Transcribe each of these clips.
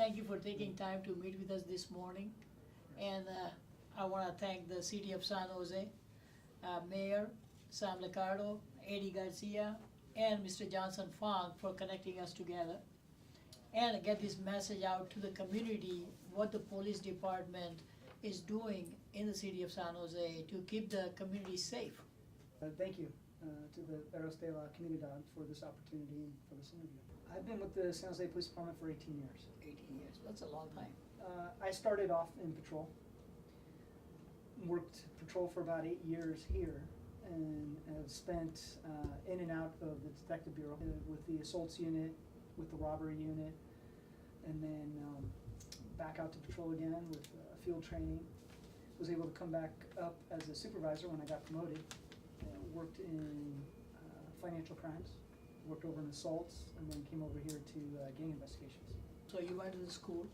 thank you for taking time to meet with us this morning. And I want to thank the City of San Jose, Mayor Sam Liccardo, Eddie Garcia, and Mr. Johnson Fong for connecting us together. And get this message out to the community, what the police department is doing in the City of San Jose to keep the community safe. Thank you to the Eros de la Comunidad for this opportunity and for this interview. I've been with the San Jose Police Department for 18 years. 18 years, that's a long time. I started off in patrol, worked patrol for about 8 years here, and have spent in and out of the Detective Bureau with the assaults unit, with the robbery unit, and then back out to patrol again with field training. Was able to come back up as a supervisor when I got promoted. Worked in financial crimes, worked over in assaults, and then came over here to gang investigations. So you went to the school?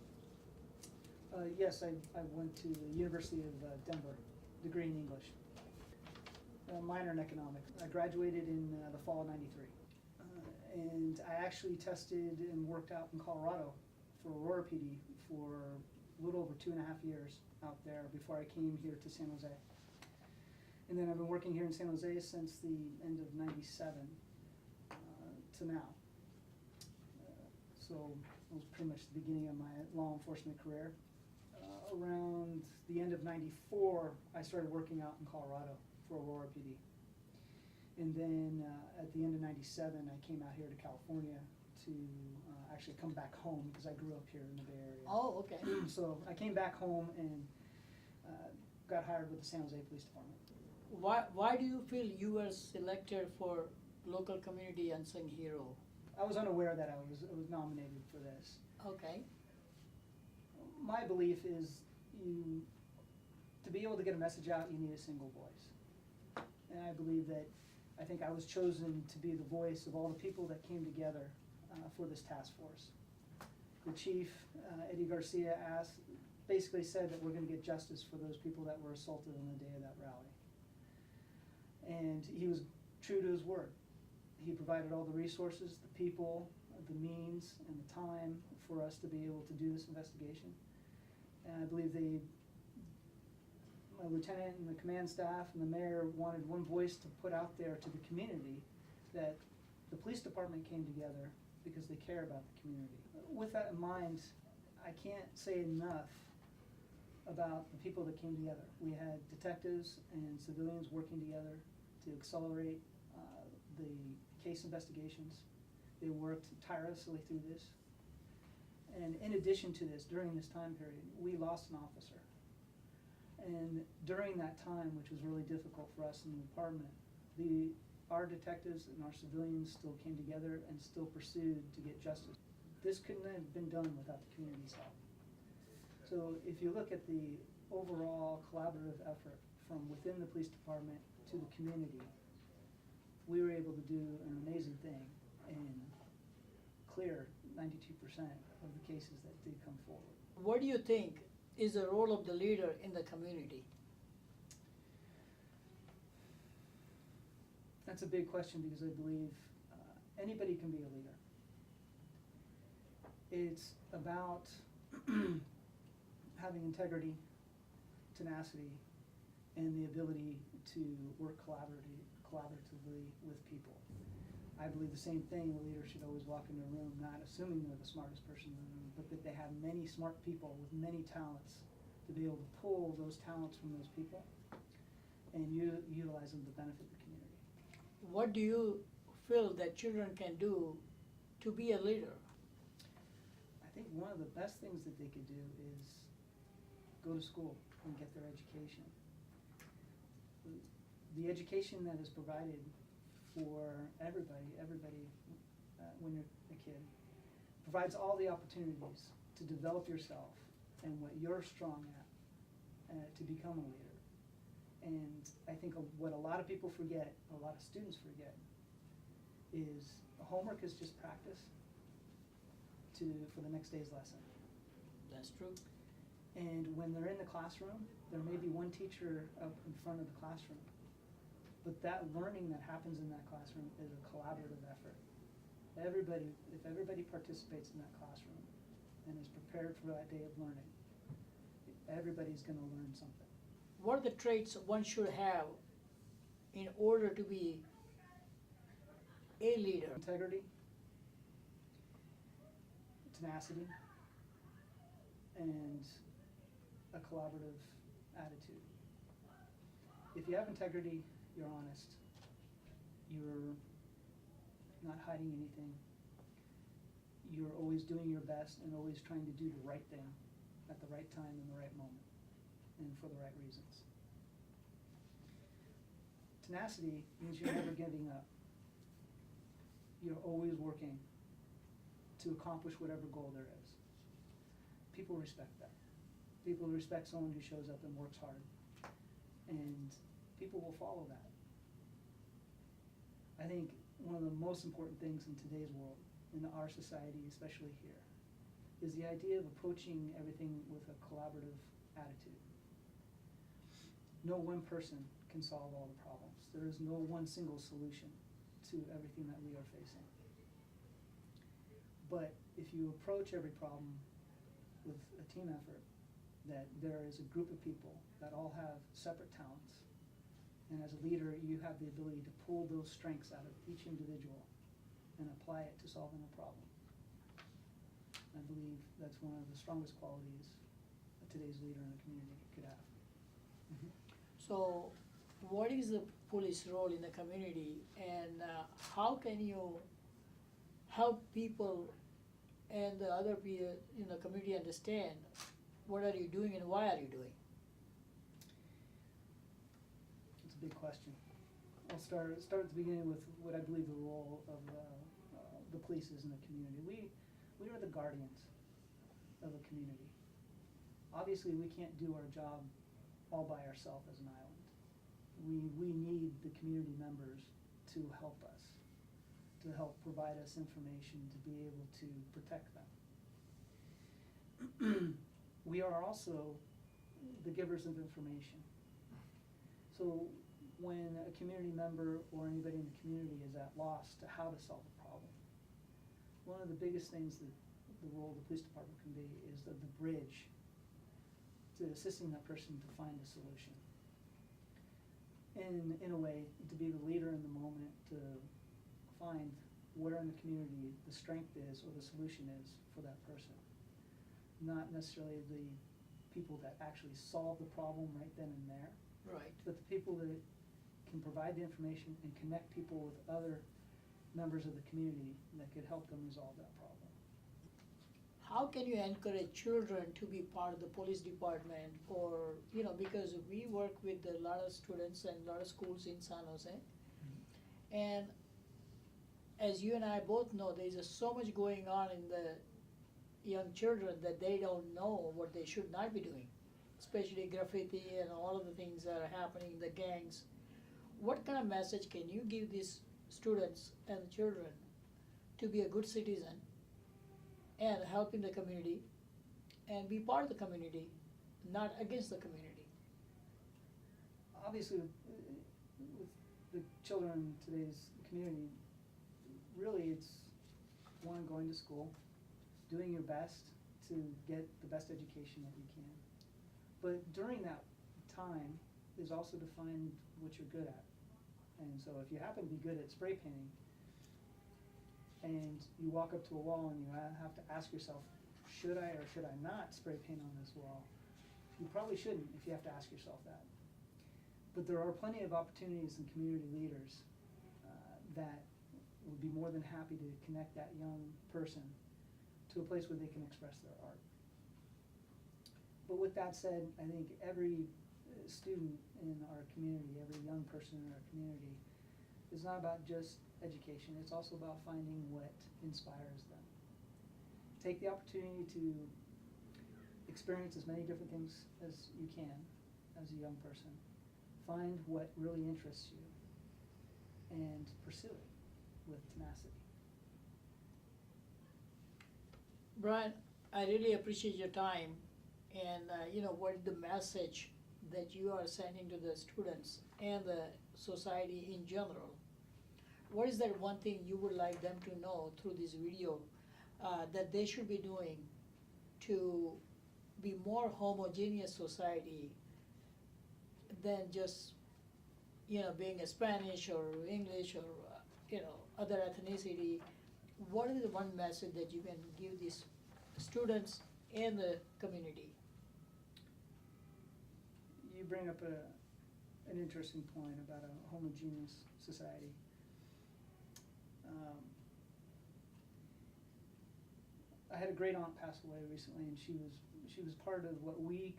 Yes, I went to the University of Denver, degree in English. Minor in economics. I graduated in the fall of '93. And I actually tested and worked out in Colorado for Aurora PD for a little over 2.5 years out there before I came here to San Jose. And then I've been working here in San Jose since the end of '97 to now. So it was pretty much the beginning of my law enforcement career. Around the end of '94, I started working out in Colorado for Aurora PD. And then at the end of '97, I came out here to California to actually come back home because I grew up here in the Bay Area. Oh, okay. So I came back home and got hired with the San Jose Police Department. Why do you feel you were selected for local community unsung hero? I was unaware that I was nominated for this. Okay. My belief is to be able to get a message out, you need a single voice. And I believe that I think I was chosen to be the voice of all the people that came together for this task force. The chief, Eddie Garcia, basically said that we're going to get justice for those people that were assaulted on the day of that rally. And he was true to his word. He provided all the resources, the people, the means, and the time for us to be able to do this investigation. And I believe my lieutenant and the command staff and the mayor wanted one voice to put out there to the community that the police department came together because they care about the community. With that in mind, I can't say enough about the people that came together. We had detectives and civilians working together to accelerate the case investigations. They worked tirelessly through this. And in addition to this, during this time period, we lost an officer. And during that time, which was really difficult for us in the department, our detectives and our civilians still came together and still pursued to get justice. This couldn't have been done without the community's help. So if you look at the overall collaborative effort from within the police department to the community, we were able to do an amazing thing and clear 92% of the cases that did come forward. What do you think is the role of the leader in the community? That's a big question because I believe anybody can be a leader. It's about having integrity, tenacity, and the ability to work collaboratively with people. I believe the same thing, a leader should always walk into a room not assuming they're the smartest person in the room, but that they have many smart people with many talents to be able to pull those talents from those people and utilize them to benefit the community. What do you feel that children can do to be a leader? I think one of the best things that they could do is go to school and get their education. The education that is provided for everybody when you're a kid provides all the opportunities to develop yourself and what you're strong at to become a leader. And I think what a lot of people forget, a lot of students forget, is homework is just practice for the next day's lesson. That's true. And when they're in the classroom, there may be one teacher up in front of the classroom. But that learning that happens in that classroom is a collaborative effort. If everybody participates in that classroom, and is prepared for that day of learning, everybody's going to learn something. What are the traits one should have in order to be a leader? Integrity, tenacity, and a collaborative attitude. If you have integrity, you're honest. You're not hiding anything. You're always doing your best and always trying to do the right thing at the right time in the right moment and for the right reasons. Tenacity means you're never giving up. You're always working to accomplish whatever goal there is. People respect that. People respect someone who shows up and works hard. And people will follow that. I think one of the most important things in today's world, in our society, especially here, is the idea of approaching everything with a collaborative attitude. No one person can solve all the problems. There is no one single solution to everything that we are facing. But if you approach every problem with a team effort, that there is a group of people that all have separate talents, and as a leader, you have the ability to pull those strengths out of each individual and apply it to solving a problem. I believe that's one of the strongest qualities that today's leader in the community could have. Mm-hmm. So, what is the police role in the community, and how can you help people and the other people in the community understand what are you doing and why are you doing? It's a big question. I'll start at the beginning with what I believe the role of the police is in the community. We are the guardians of a community. Obviously, we can't do our job all by ourselves as an island. We need the community members to help us, to help provide us information, to be able to protect them. We are also the givers of information. So when a community member or anybody in the community is at loss to how to solve a problem, one of the biggest things that the role of the police department can be is the bridge to assisting that person to find a solution. In a way, to be the leader in the moment, to find where in the community the strength is or the solution is for that person. Not necessarily the people that actually solve the problem right then and there, Right. but the people that can provide the information and connect people with other members of the community that could help them resolve that problem. How can you encourage children to be part of the police department, or, because we work with a lot of students and a lot of schools in San Jose. Mm-hmm. And as you and I both know, there's just so much going on in the young children that they don't know what they should not be doing, especially graffiti and all of the things that are happening in the gangs. What kind of message can you give these students and the children to be a good citizen and help in the community and be part of the community, not against the community? Obviously, with the children in today's community, really it's one, going to school, doing your best to get the best education that you can. But during that time is also to find what you're good at. And so if you happen to be good at spray painting, and you walk up to a wall and you have to ask yourself, should I or should I not spray paint on this wall? You probably shouldn't if you have to ask yourself that. But there are plenty of opportunities in community leaders that would be more than happy to connect that young person to a place where they can express their art. But with that said, I think every student in our community, every young person in our community, is not about just education. It's also about finding what inspires them. Take the opportunity to experience as many different things as you can as a young person. Find what really interests you and pursue it with tenacity. Brian, I really appreciate your time and what the message that you are sending to the students and the society in general. What is that one thing you would like them to know through this video that they should be doing to be more homogeneous society than just, being a Spanish or English or, other ethnicity. What is the one message that you can give these students in the community? You bring up an interesting point about a homogeneous society. I had a great aunt pass away recently, and she was part of what we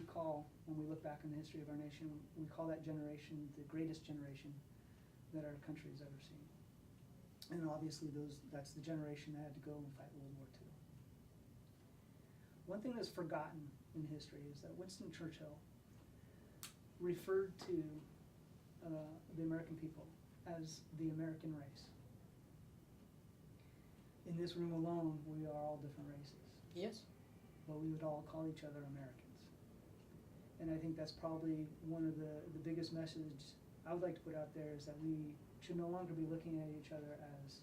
call, when we look back in the history of our nation, we call that generation the greatest generation that our country has ever seen. And obviously that's the generation that had to go and fight World War II. One thing that's forgotten in history is that Winston Churchill referred to the American people as the American race. In this room alone, we are all different races. Yes. But we would all call each other Americans. And I think that's probably one of the biggest messages I would like to put out there, is that we should no longer be looking at each other as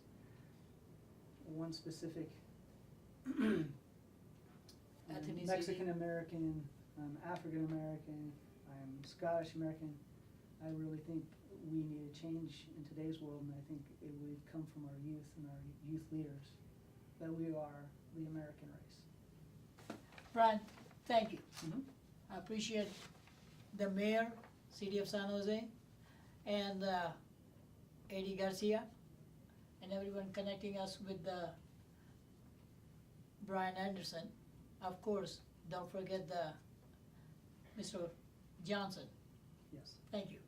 one specific Ethnicity. Mexican American, I'm African American, I'm Scottish American. I really think we need a change in today's world, and I think it would come from our youth and our youth leaders, that we are the American race. Brian, thank you. Mm-hmm. I appreciate the mayor, City of San Jose, and Eddie Garcia, and everyone connecting us with Brian Anderson. Of course, don't forget Mr. Johnson. Yes. Thank you.